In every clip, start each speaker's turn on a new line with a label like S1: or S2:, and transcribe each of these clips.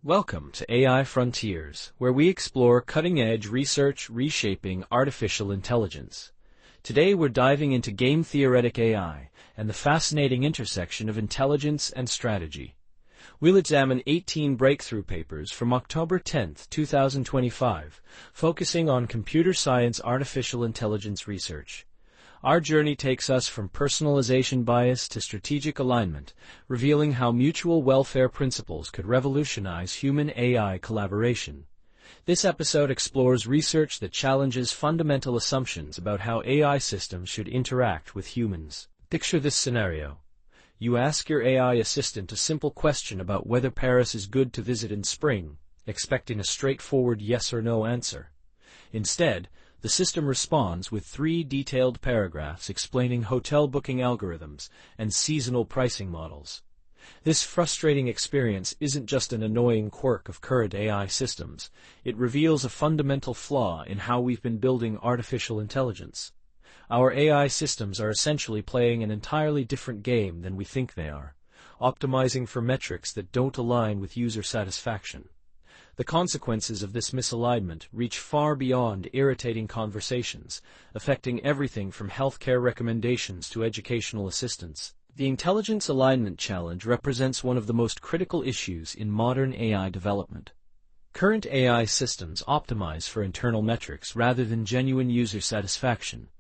S1: Welcome to AI Frontiers, where we explore cutting-edge research reshaping artificial intelligence. Today we're diving into game-theoretic AI and the fascinating intersection of intelligence and strategy. We'll examine 18 breakthrough papers from October 10, 2025, focusing on computer science artificial intelligence research. Our journey takes us from personalization bias to strategic alignment, revealing how mutual welfare principles could revolutionize human-AI collaboration. This episode explores research that challenges fundamental assumptions about how AI systems should interact with humans. Picture this scenario. You ask your AI assistant a simple question about whether Paris is good to visit in spring, expecting a straightforward yes or no answer. Instead, the system responds with 3 detailed paragraphs explaining hotel booking algorithms and seasonal pricing models. This frustrating experience isn't just an annoying quirk of current AI systems. It reveals a fundamental flaw in how we've been building artificial intelligence. Our AI systems are essentially playing an entirely different game than we think they are, optimizing for metrics that don't align with user satisfaction. The consequences of this misalignment reach far beyond irritating conversations, affecting everything from healthcare recommendations to educational assistance. The intelligence alignment challenge represents one of the most critical issues in modern AI development. Current AI systems optimize for internal metrics rather than genuine user satisfaction,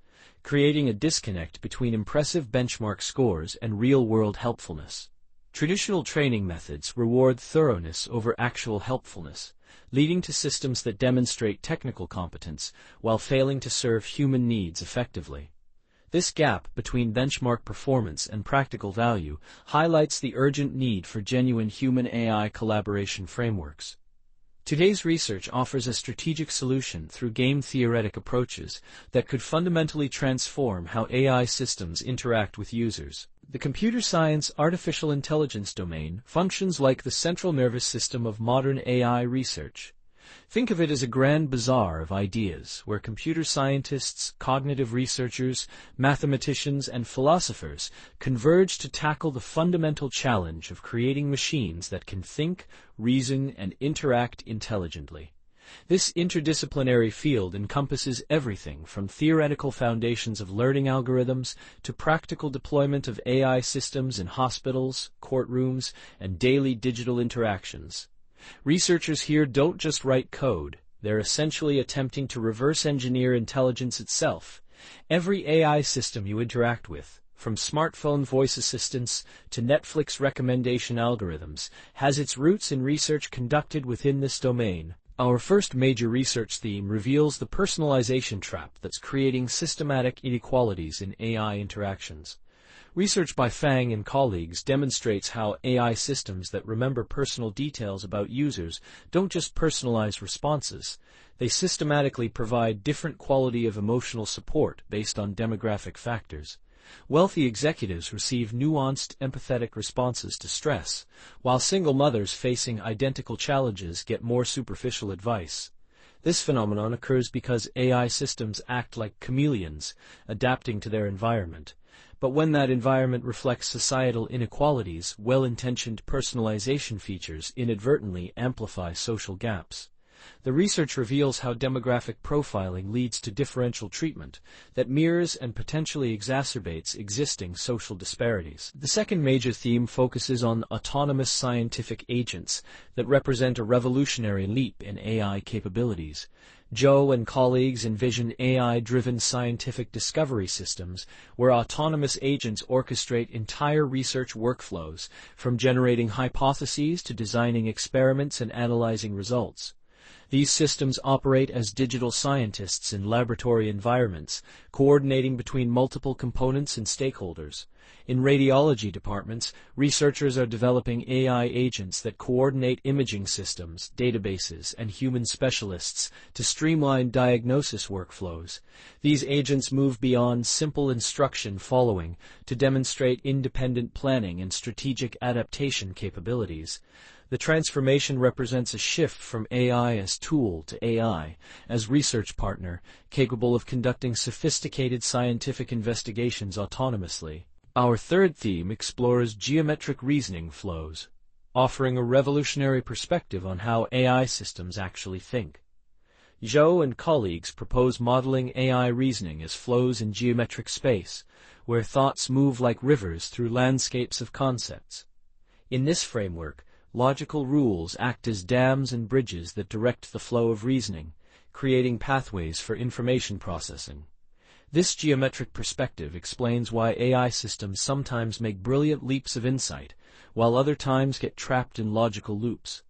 S1: creating a disconnect between impressive benchmark scores and real-world helpfulness. Traditional training methods reward thoroughness over actual helpfulness, leading to systems that demonstrate technical competence while failing to serve human needs effectively. This gap between benchmark performance and practical value highlights the urgent need for genuine human-AI collaboration frameworks. Today's research offers a strategic solution through game-theoretic approaches that could fundamentally transform how AI systems interact with users. The computer science artificial intelligence domain functions like the central nervous system of modern AI research. Think of it as a grand bazaar of ideas where computer scientists, cognitive researchers, mathematicians, and philosophers converge to tackle the fundamental challenge of creating machines that can think, reason, and interact intelligently. This interdisciplinary field encompasses everything from theoretical foundations of learning algorithms to practical deployment of AI systems in hospitals, courtrooms, and daily digital interactions. Researchers here don't just write code, they're essentially attempting to reverse engineer intelligence itself. Every AI system you interact with, from smartphone voice assistants to Netflix recommendation algorithms, has its roots in research conducted within this domain. Our first major research theme reveals the personalization trap that's creating systematic inequalities in AI interactions. Research by Fang and colleagues demonstrates how AI systems that remember personal details about users don't just personalize responses, they systematically provide different quality of emotional support based on demographic factors. Wealthy executives receive nuanced, empathetic responses to stress, while single mothers facing identical challenges get more superficial advice. This phenomenon occurs because AI systems act like chameleons, adapting to their environment. But when that environment reflects societal inequalities, well-intentioned personalization features inadvertently amplify social gaps. The research reveals how demographic profiling leads to differential treatment that mirrors and potentially exacerbates existing social disparities. The second major theme focuses on autonomous scientific agents that represent a revolutionary leap in AI capabilities. Zhou and colleagues envision AI-driven scientific discovery systems where autonomous agents orchestrate entire research workflows, from generating hypotheses to designing experiments and analyzing results. These systems operate as digital scientists in laboratory environments, coordinating between multiple components and stakeholders. In radiology departments, researchers are developing AI agents that coordinate imaging systems, databases, and human specialists to streamline diagnosis workflows. These agents move beyond simple instruction following to demonstrate independent planning and strategic adaptation capabilities. The transformation represents a shift from AI as tool to AI as research partner, capable of conducting sophisticated scientific investigations autonomously. Our third theme explores geometric reasoning flows. offering a revolutionary perspective on how AI systems actually think. Zhou and colleagues propose modeling AI reasoning as flows in geometric space, where thoughts move like rivers through landscapes of concepts. In this framework, logical rules act as dams and bridges that direct the flow of reasoning, creating pathways for information processing. This geometric perspective explains why AI systems sometimes make brilliant leaps of insight, while other times get trapped in logical loops.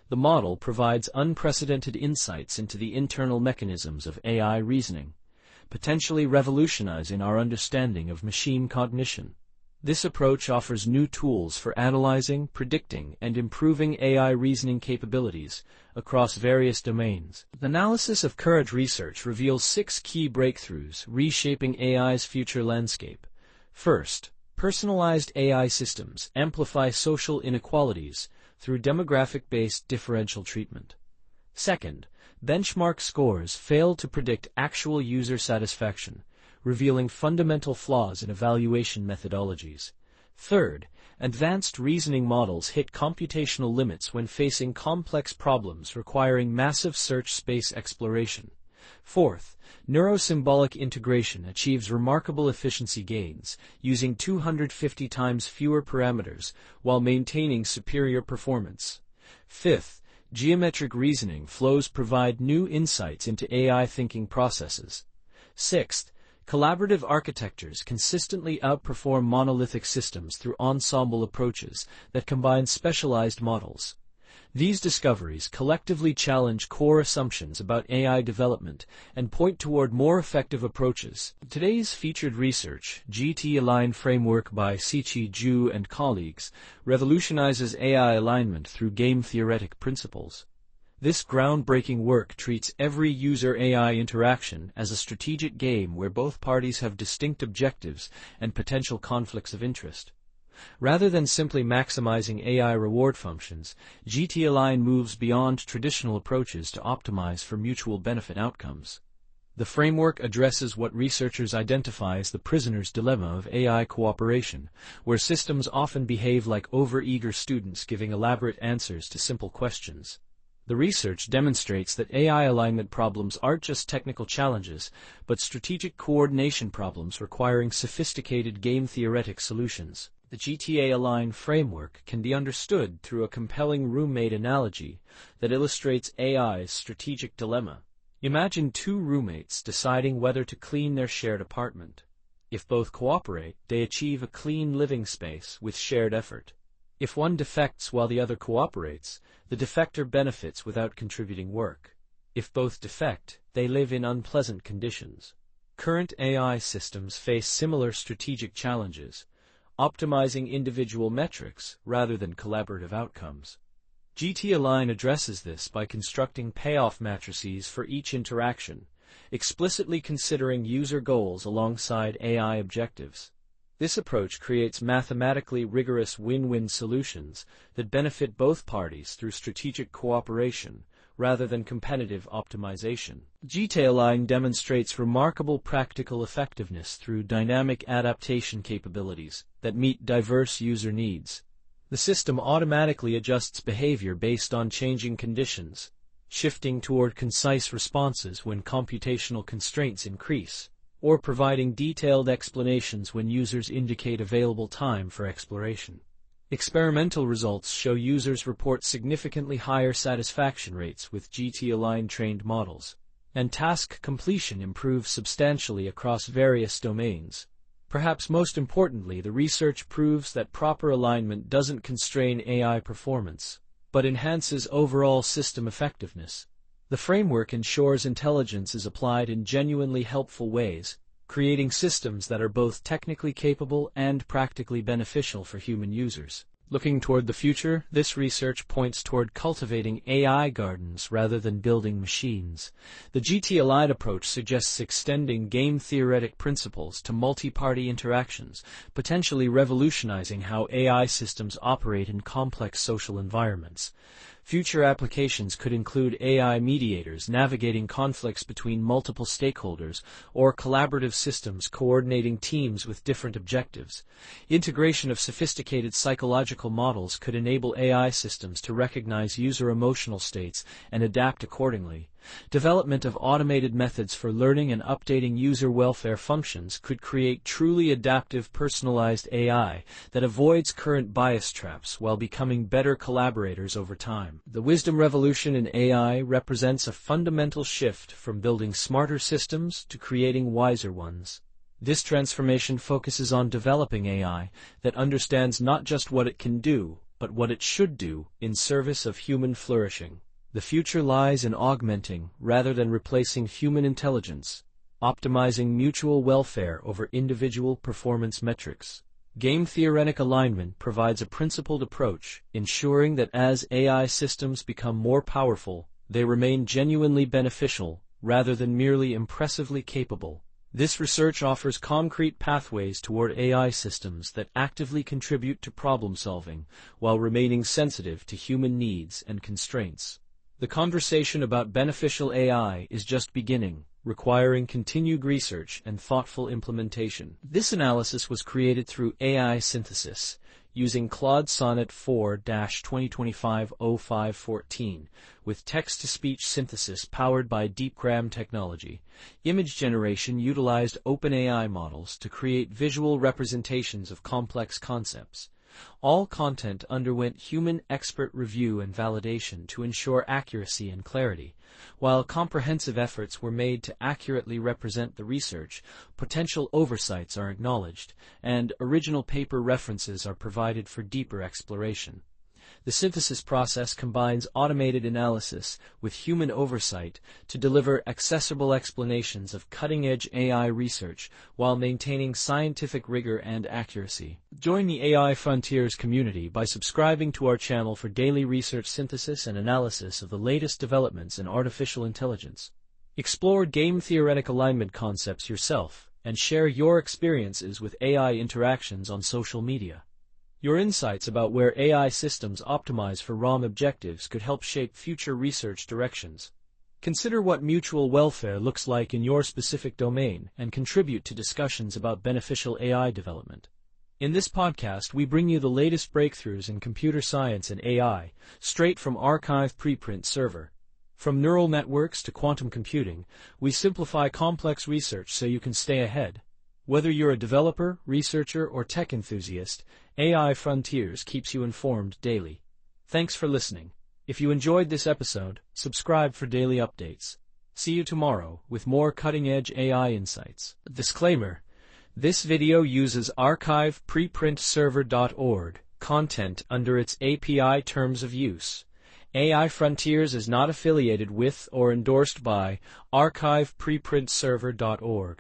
S1: The model provides unprecedented insights into the internal mechanisms of AI reasoning, potentially revolutionizing our understanding of machine cognition. This approach offers new tools for analyzing, predicting, and improving AI reasoning capabilities across various domains. The analysis of current research reveals 6 key breakthroughs reshaping AI's future landscape. First, personalized AI systems amplify social inequalities through demographic-based differential treatment. Second, benchmark scores fail to predict actual user satisfaction, revealing fundamental flaws in evaluation methodologies. Third, advanced reasoning models hit computational limits when facing complex problems requiring massive search space exploration. Fourth, neurosymbolic integration achieves remarkable efficiency gains, using 250 times fewer parameters while maintaining superior performance. Fifth, geometric reasoning flows provide new insights into AI thinking processes. Sixth, collaborative architectures consistently outperform monolithic systems through ensemble approaches that combine specialized models. These discoveries collectively challenge core assumptions about AI development and point toward more effective approaches. Today's featured research, GTAlign framework by Siqi Zhu and colleagues, revolutionizes AI alignment through game-theoretic principles. This groundbreaking work treats every user-AI interaction as a strategic game where both parties have distinct objectives and potential conflicts of interest. Rather than simply maximizing AI reward functions, GTAlign moves beyond traditional approaches to optimize for mutual benefit outcomes. The framework addresses what researchers identify as the prisoner's dilemma of AI cooperation, where systems often behave like overeager students giving elaborate answers to simple questions. The research demonstrates that AI alignment problems aren't just technical challenges, but strategic coordination problems requiring sophisticated game-theoretic solutions. The GTAlign framework can be understood through a compelling roommate analogy that illustrates AI's strategic dilemma. Imagine 2 roommates deciding whether to clean their shared apartment. If both cooperate, they achieve a clean living space with shared effort. If one defects while the other cooperates, the defector benefits without contributing work. If both defect, they live in unpleasant conditions. Current AI systems face similar strategic challenges, optimizing individual metrics rather than collaborative outcomes. GTAlign addresses this by constructing payoff matrices for each interaction, explicitly considering user goals alongside AI objectives. This approach creates mathematically rigorous win-win solutions that benefit both parties through strategic cooperation rather than competitive optimization. GTAlign demonstrates remarkable practical effectiveness through dynamic adaptation capabilities that meet diverse user needs. The system automatically adjusts behavior based on changing conditions, shifting toward concise responses when computational constraints increase, or providing detailed explanations when users indicate available time for exploration. Experimental results show users report significantly higher satisfaction rates with GTAlign trained models, and task completion improves substantially across various domains. Perhaps most importantly, the research proves that proper alignment doesn't constrain AI performance, but enhances overall system effectiveness. The framework ensures intelligence is applied in genuinely helpful ways, creating systems that are both technically capable and practically beneficial for human users. Looking toward the future, this research points toward cultivating AI gardens rather than building machines. The GTAlign approach suggests extending game-theoretic principles to multi-party interactions, potentially revolutionizing how AI systems operate in complex social environments. Future applications could include AI mediators navigating conflicts between multiple stakeholders, or collaborative systems coordinating teams with different objectives. Integration of sophisticated psychological models could enable AI systems to recognize user emotional states and adapt accordingly. Development of automated methods for learning and updating user welfare functions could create truly adaptive, personalized AI that avoids current bias traps while becoming better collaborators over time. The wisdom revolution in AI represents a fundamental shift from building smarter systems to creating wiser ones. This transformation focuses on developing AI that understands not just what it can do, but what it should do in service of human flourishing. The future lies in augmenting, rather than replacing, human intelligence, optimizing mutual welfare over individual performance metrics. Game-theoretic alignment provides a principled approach, ensuring that as AI systems become more powerful, they remain genuinely beneficial, rather than merely impressively capable. This research offers concrete pathways toward AI systems that actively contribute to problem-solving, while remaining sensitive to human needs and constraints. The conversation about beneficial AI is just beginning, requiring continued research and thoughtful implementation. This analysis was created through AI synthesis, using Claude Sonnet 4-2025-0514, with text-to-speech synthesis powered by DeepGram technology. Image generation utilized OpenAI models to create visual representations of complex concepts. All content underwent human expert review and validation to ensure accuracy and clarity. While comprehensive efforts were made to accurately represent the research, potential oversights are acknowledged, and original paper references are provided for deeper exploration. The synthesis process combines automated analysis with human oversight to deliver accessible explanations of cutting-edge AI research while maintaining scientific rigor and accuracy. Join the AI Frontiers community by subscribing to our channel for daily research synthesis and analysis of the latest developments in artificial intelligence. Explore game-theoretic alignment concepts yourself and share your experiences with AI interactions on social media. Your insights about where AI systems optimize for ROM objectives could help shape future research directions. Consider what mutual welfare looks like in your specific domain and contribute to discussions about beneficial AI development. In this podcast, we bring you the latest breakthroughs in computer science and AI, straight from archive preprint server. From neural networks to quantum computing, we simplify complex research so you can stay ahead. Whether you're a developer, researcher, or tech enthusiast, AI Frontiers keeps you informed daily. Thanks for listening. If you enjoyed this episode, subscribe for daily updates. See you tomorrow with more cutting-edge AI insights. Disclaimer: this video uses archive-preprint-server.org content under its API terms of use. AI Frontiers is not affiliated with or endorsed by archive-preprint-server.org.